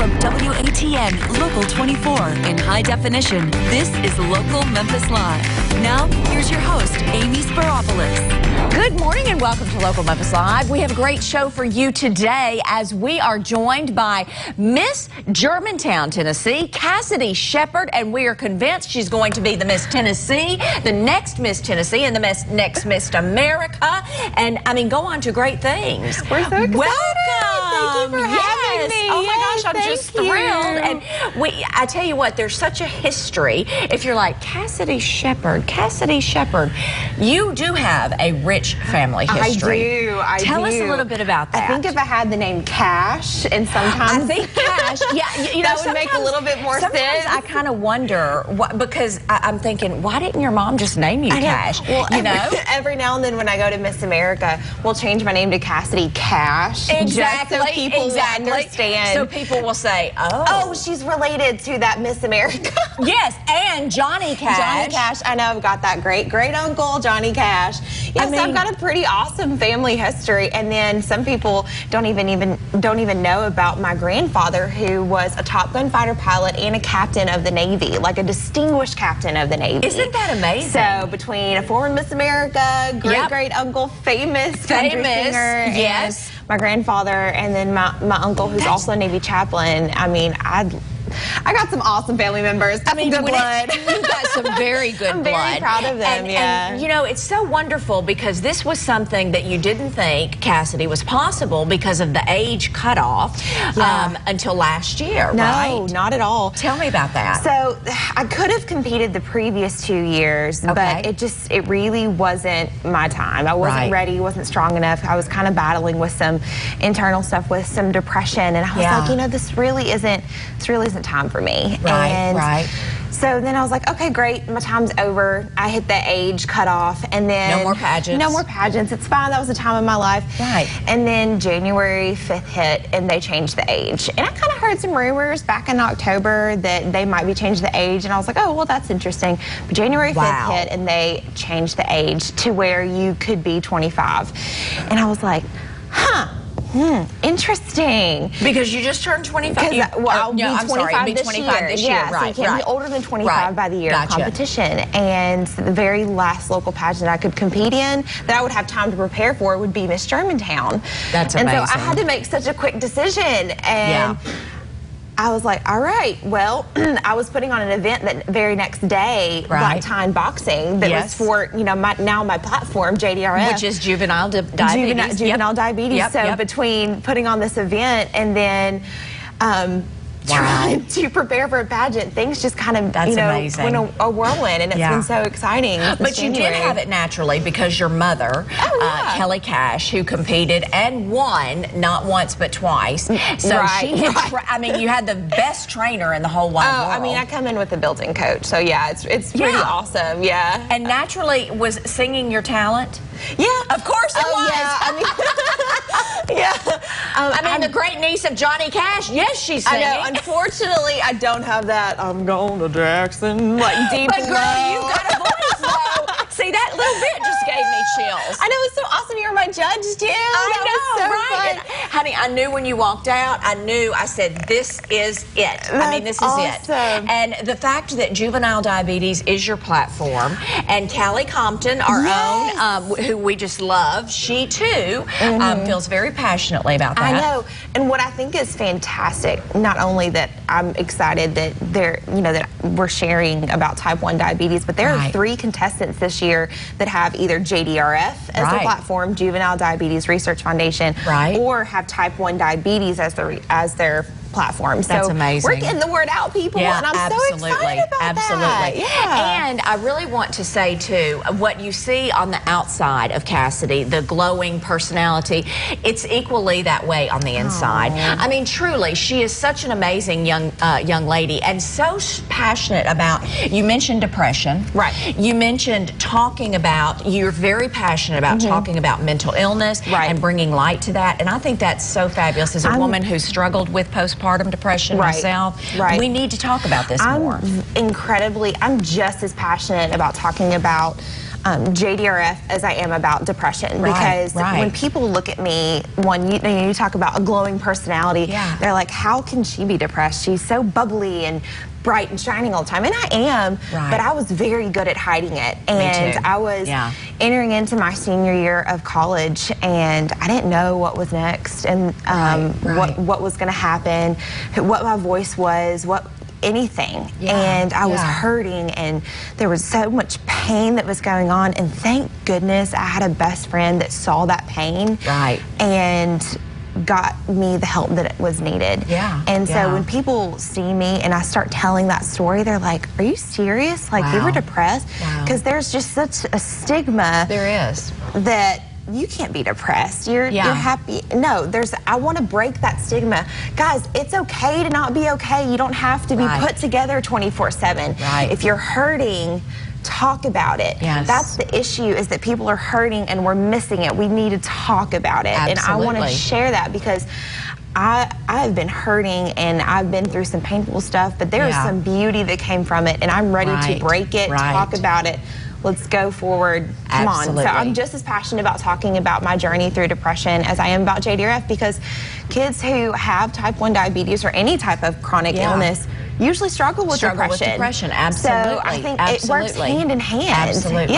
From WATN Local 24 in high definition, this is Local Memphis Live. Now, here's your host, Amy Sparopoulos. Good morning and welcome to Local Memphis Live. We have a great show for you today as we are joined by Miss Germantown, Tennessee, Cassidy Sheppard, and we are convinced she's going to be the Miss Tennessee, the next Miss Tennessee, and the next Miss America, and I mean, go on to great things. We're so excited. Welcome. Thank you for having me. Oh my Yes, gosh, I'm just thrilled. And I tell you what, there's such a history. If you're like Cassidy Sheppard, you do have a rich family history. I do. Tell us a little bit about that. I think if I had the name Cash, and sometimes I think Cash, yeah, you know, that would make a little bit more sense. I kind of wonder because I'm thinking, why didn't your mom just name you Cash? Well, you know, every now and then when I go to Miss America, we'll change my name to Cassidy Cash. Exactly. Just so people will understand. So people will say, oh, she's related to that Miss America. Yes, and Johnny Cash. Johnny Cash. I know I've got that great uncle Johnny Cash. Yes, I mean, I've got a pretty awesome family history. And then some people don't even know about my grandfather, who was a Top Gun fighter pilot and a captain of the Navy, like a distinguished captain of the Navy. Isn't that amazing? So between a former Miss America, great uncle, famous country singer, yes, and my grandfather, and then my uncle, who's also a Navy chaplain. I mean, I got some awesome family members. I mean, good blood. You've got some very good I'm blood. very proud of them, and, you know, it's so wonderful because this was something that you didn't think, Cassidy, was possible because of the age cutoff until last year, right? No, not at all. Tell me about that. So I could have competed the previous 2 years, but it really wasn't my time. I wasn't ready, wasn't strong enough. I was kind of battling with some internal stuff, with some depression, and I was like, you know, this really isn't time for me. Right. So then I was like, okay, great, my time's over. I hit the age cutoff, and then no more pageants. No more pageants. It's fine. That was a time in my life. Right. And then January 5th hit, and they changed the age. And I kind of heard some rumors back in October that they might be changing the age, and I was like, oh, well, that's interesting. But January 5th hit, and they changed the age to where you could be 25. And I was like, interesting. Because you just turned 25. I'll be 25 this year. Yeah, right, so you can't be older than 25 by the year of competition. And the very last local pageant I could compete in that I would have time to prepare for would be Miss Germantown. That's amazing. And so I had to make such a quick decision. And I was like, all right, well, I was putting on an event that very next day, Black Tie Boxing, that was for, you know, my platform, JDRF. Which is juvenile diabetes. Juvenile diabetes. So between putting on this event and then trying to prepare for a pageant, things just kind of, you know, went a whirlwind, and it's been so exciting. But you did have it naturally because your mother, Kelly Cash, who competed and won not once but twice. So she had, I mean, you had the best trainer in the whole wide world. I mean, I come in with a built-in coach, so yeah, it's pretty awesome. Yeah. And naturally, was singing your talent? Yeah, of course it was. Yeah, I mean, I mean, the great niece of Johnny Cash. Yes, she's singing. I know. Unfortunately, I don't have that. I'm going to Jackson, like deep. But girl, you got a voice though. See, that little bit just gave me chills. I know, it's so awesome. You're my judge too. I know, right? Honey, I knew when you walked out. I said, this is it. I mean, this is it. And the fact that juvenile diabetes is your platform, and Callie Compton, our own, who we just love, she too feels very passionately about that. I know, and what I think is fantastic, not only that I'm excited that that we're sharing about type 1 diabetes, but there are 3 contestants this year that have either JDRF as their platform, Juvenile Diabetes Research Foundation, or have type 1 diabetes as their platform. That's amazing. We're getting the word out, people, and I'm so excited about that. Yeah. And I really want to say, too, what you see on the outside of Cassidy, the glowing personality, it's equally that way on the inside. I mean, truly, she is such an amazing young lady, and so passionate about, you mentioned depression. Right. You mentioned talking about, you're very passionate about talking about mental illness and bringing light to that, and I think that's so fabulous. As a woman who struggled with postpartum depression myself, we need to talk about this more. I'm just as passionate about talking about JDRF as I am about depression. Because when people look at me, you talk about a glowing personality, they're like, how can she be depressed? She's so bubbly and bright and shining all the time. And I am, but I was very good at hiding it. And I was entering into my senior year of college, and I didn't know what was next, and what was going to happen, what my voice was, anything. And I was hurting, and there was so much pain that was going on, and thank goodness I had a best friend that saw that pain and got me the help that it was needed. And so when people see me and I start telling that story, they're like, are you serious? Like, you were depressed? Because there's just such a stigma. There is. That you can't be depressed. You're happy. No, I want to break that stigma. Guys, it's okay to not be okay. You don't have to be put together 24/7. If you're hurting, talk about it. That's the issue, is that people are hurting and we're missing it. We need to talk about it. And I want to share that, because I've been hurting and I've been through some painful stuff, but there is some beauty that came from it, and I'm ready to break it, talk about it. Let's go forward. Come on. So I'm just as passionate about talking about my journey through depression as I am about JDRF, because kids who have type 1 diabetes or any type of chronic illness usually struggle with depression. Absolutely. So I think it works hand in hand. Absolutely.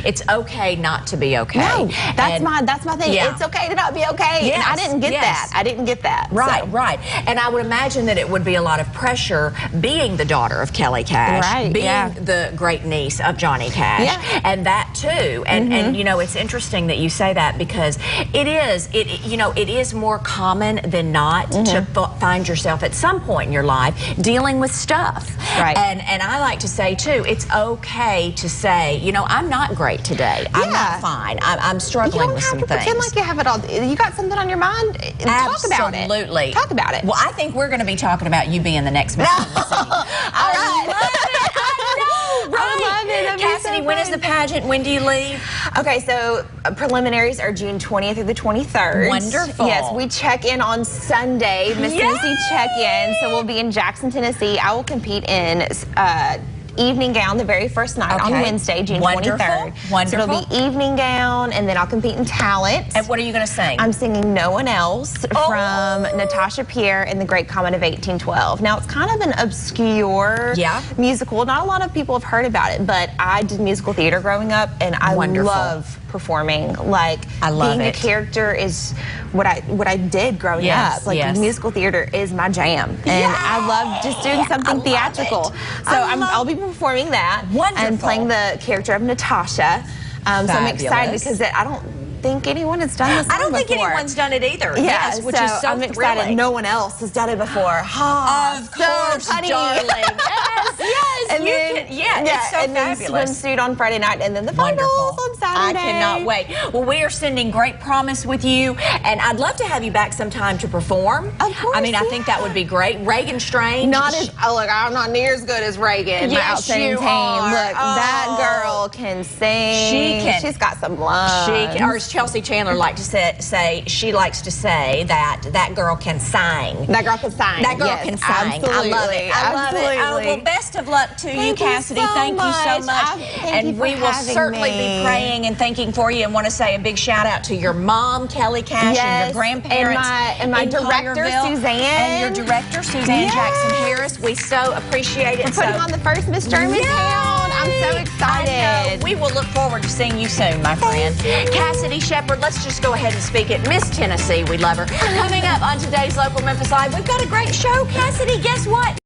It's okay not to be okay. No, that's my thing. It's okay to not be okay. And I didn't get that. I didn't get that. Right. And I would imagine that it would be a lot of pressure being the daughter of Kelly Cash, being the great niece of Johnny Cash, and that too. And you know, it's interesting that you say that, because it is more common than not to find yourself at some point in your life dealing with stuff. And I like to say too, it's okay to say, you know, I'm not great today. I'm not fine. I'm struggling with some things. You don't have to pretend like you have it all. You got something on your mind? Talk about it. Absolutely. Talk about it. Well, I think we're going to be talking about you being the next Miss Tennessee. I love it. I know, right? I love it. Cassidy, when is the pageant? When do you leave? Okay, so preliminaries are June 20th through the 23rd. Wonderful. Yes, we check in on Sunday, Miss Tennessee check-in. So we'll be in Jackson, Tennessee. I will compete in evening gown the very first night on Wednesday, June 23rd. So it'll be evening gown, and then I'll compete in talent. And what are you going to sing? I'm singing No One Else from Natasha Pierre and the Great Comet of 1812. Now, it's kind of an obscure musical. Not a lot of people have heard about it, but I did musical theater growing up, and I love performing. Like, being a character is what I did growing up. Like, musical theater is my jam, and I love just doing something theatrical. So I'll be performing that and playing the character of Natasha. So I'm excited, because I don't think anyone has done this. I don't think anyone's done it either. Yes, which is so I'm excited. thrilling. No one else has done it before. Of course, darling. Yes, and then, it's so fabulous. Swimsuit on Friday night, and then the finals on Saturday. I cannot wait. Well, we are sending great promise with you, and I'd love to have you back sometime to perform. Of course. I mean, I think that would be great. Reagan Strange. Look, I'm not near as good as Reagan. My outstanding team. Look, that girl can sing. She can. She's got some lungs. She can. Or as Chelsea Chandler likes to say, she likes to say that girl can sing. That girl can sing. That girl can sing. Absolutely. I love it. I love it. Oh, well, best of luck to you, Cassidy. Thank you so much. And we will certainly be praying and thanking for you, and want to say a big shout out to your mom, Kelly Cash, and your grandparents, and my director, Suzanne. And your director, Suzanne Jackson Harris. We so appreciate it. For putting on the first Miss Germantown. I'm so excited. We will look forward to seeing you soon, my friend. Cassidy Sheppard, let's just go ahead and speak it. Miss Tennessee, we love her. Coming up on today's Local Memphis Live, we've got a great show. Cassidy, guess what?